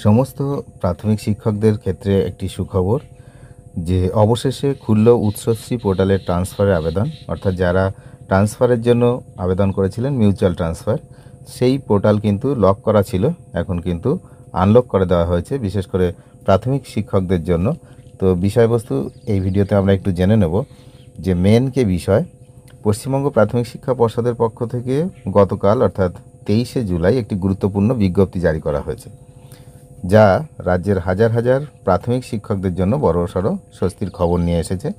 সমস্ত প্রাথমিক শিক্ষকদের ক্ষেত্রে একটি সুখবর যে অবশেষে খুলল উৎসশ্রী পোর্টালের ট্রান্সফারের আবেদন। অর্থাৎ যারা ট্রান্সফারের জন্য আবেদন করেছিলেন মিউচুয়াল ট্রান্সফার, সেই পোর্টাল কিন্তু লক করা ছিল, এখন কিন্তু আনলক করে দেওয়া হয়েছে, বিশেষ করে প্রাথমিক শিক্ষকদের জন্য। তো বিষয়বস্তু এই ভিডিওতে আমরা একটু জেনে নেব যে মেনকে বিষয়। পশ্চিমবঙ্গ প্রাথমিক শিক্ষা পর্ষদের পক্ষ থেকে গতকাল অর্থাৎ 23শে জুলাই একটি গুরুত্বপূর্ণ বিজ্ঞপ্তি জারি করা হয়েছে, যা রাজ্যের হাজার হাজার প্রাথমিক শিক্ষকদের জন্য বড়সড় স্বস্তির খবর নিয়ে এসেছে।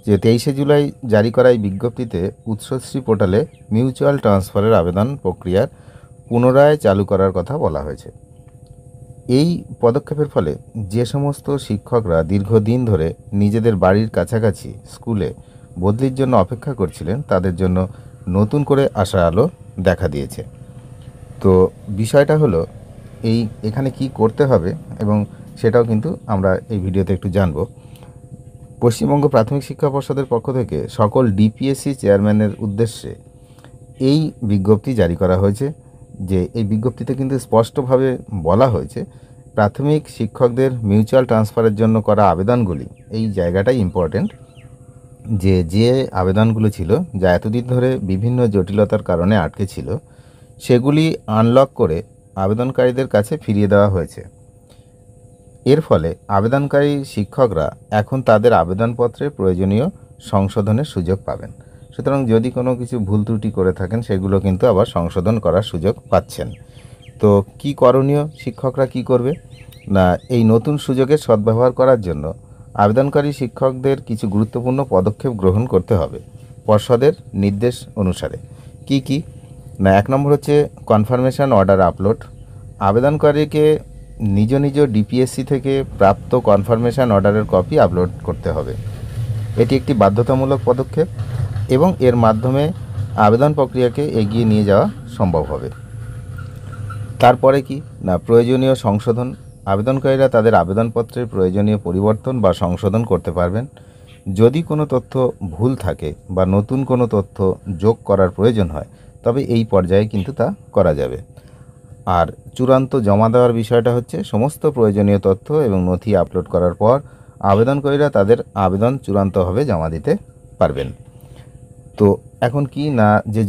যে 23শে জুলাই জারি করা এই বিজ্ঞপ্তিতে উৎসশ্রী পোর্টালে মিউচুয়াল ট্রান্সফারের আবেদন প্রক্রিয়ার পুনরায় চালু করার কথা বলা হয়েছে। এই পদক্ষেপের ফলে যে সমস্ত শিক্ষকরা দীর্ঘদিন ধরে নিজেদের বাড়ির কাছাকাছি স্কুলে বদলির জন্য অপেক্ষা করছিলেন, তাদের জন্য নতুন করে আশার আলো দেখা দিয়েছে। তো বিষয়টা হলো এখানে কি করতে হবে এবং সেটাও কিন্তু আমরা এই ভিডিওতে একটু জানব। পশ্চিমবঙ্গ প্রাথমিক শিক্ষা পর্ষদের পক্ষ থেকে সকল ডিপিএসসি চেয়ারম্যানের উদ্দেশ্যে এই বিজ্ঞপ্তি জারি করা হয়েছে। যে এই বিজ্ঞপ্তিতে কিন্তু স্পষ্টভাবে বলা হয়েছে প্রাথমিক শিক্ষকদের মিউচুয়াল ট্রান্সফারের জন্য করা আবেদনগুলি, এই জায়গাটাই ইম্পর্টেন্ট, যে আবেদনগুলো ছিল যা এতদিন ধরে বিভিন্ন জটিলতার কারণে আটকে ছিল, সেগুলি আনলক করে আবেদনকারীদের কাছে ফিরিয়ে দেওয়া হয়েছে। এর ফলে আবেদনকারী শিক্ষকরা এখন তাদের আবেদনপত্রে প্রয়োজনীয় সংশোধনের সুযোগ পাবেন। সুতরাং যদি কোনো কিছু ভুল ত্রুটি করে থাকেন সেগুলো কিন্তু আবার সংশোধন করার সুযোগ পাচ্ছেন। তো কি করণীয়, শিক্ষকরা কি করবে না, এই নতুন সুযোগের সদ্ব্যবহার করার জন্য আবেদনকারী শিক্ষকদের কিছু গুরুত্বপূর্ণ পদক্ষেপ গ্রহণ করতে হবে পর্ষদের নির্দেশ অনুসারে। কি না, 1 নম্বর হচ্ছে কনফার্মেশন অর্ডার আপলোড। আবেদনকারীকে নিজ নিজ ডিপিএসসি থেকে প্রাপ্ত কনফার্মেশন অর্ডারের কপি আপলোড করতে হবে। এটি একটি বাধ্যতামূলক পদক্ষেপ এবং এর মাধ্যমে আবেদন প্রক্রিয়াকে এগিয়ে নিয়ে যাওয়া সম্ভব হবে। তারপরে কি না, প্রয়োজনীয় সংশোধন। আবেদনকারীরা তাদের আবেদনপত্রের প্রয়োজনীয় পরিবর্তন বা সংশোধন করতে পারবেন। যদি কোনো তথ্য ভুল থাকে বা নতুন কোনো তথ্য যোগ করার প্রয়োজন হয়, তবে এই পর্যায়ে কিন্তু তা করা যাবে। আর চূড়ান্ত জমা দেওয়ার বিষয়টা হচ্ছে সমস্ত প্রয়োজনীয় তথ্য এবং নথি আপলোড করার পর আবেদনকারীরা তাদের আবেদন চূড়ান্তভাবে জমা দিতে পারবেন। তো এখন কি না, যে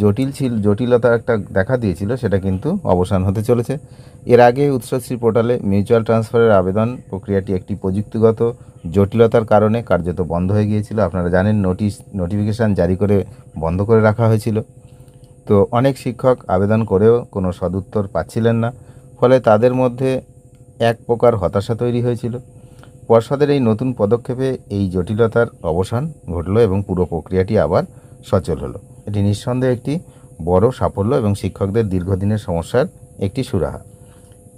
জটিলতা একটা দেখা দিয়েছিল সেটা কিন্তু অবসান হতে চলেছে। এর আগে উৎসশ্রী পোর্টালে মিউচুয়াল ট্রান্সফারের আবেদন প্রক্রিয়াটি একটি প্রযুক্তিগত জটিলতার কারণে কার্যত বন্ধ হয়ে গিয়েছিল। আপনারা জানেন, নোটিফিকেশান জারি করে বন্ধ করে রাখা হয়েছিল। তো অনেক শিক্ষক আবেদন করেও কোনো সদুত্তর পাচ্ছিলেন না, ফলে তাদের মধ্যে এক প্রকার হতাশা তৈরি হয়েছিল। পর্ষদের এই নতুন পদক্ষেপে এই জটিলতার অবসান ঘটল এবং পুরো প্রক্রিয়াটি আবার সচল হলো। এটি নিঃসন্দেহে একটি বড় সাফল্য এবং শিক্ষকদের দীর্ঘদিনের সমস্যার একটি সুরাহা।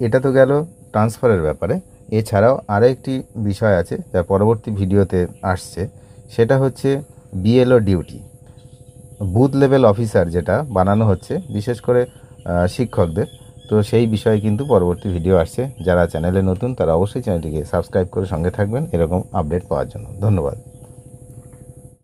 এটা তো গেল ট্রান্সফারের ব্যাপারে। এছাড়াও আরও একটি বিষয় আছে যা পরবর্তী ভিডিওতে আসছে, সেটা হচ্ছে BLO duty, booth level officer, যেটা বানানো হচ্ছে বিশেষ করে শিক্ষকদের। তো সেই বিষয়ে কিন্তু পরবর্তী ভিডিও আসছে। যারা চ্যানেলে নতুন তারা অবশ্যই চ্যানেলটিকে সাবস্ক্রাইব করে সঙ্গে থাকবেন এরকম আপডেট পাওয়ার জন্য। ধন্যবাদ।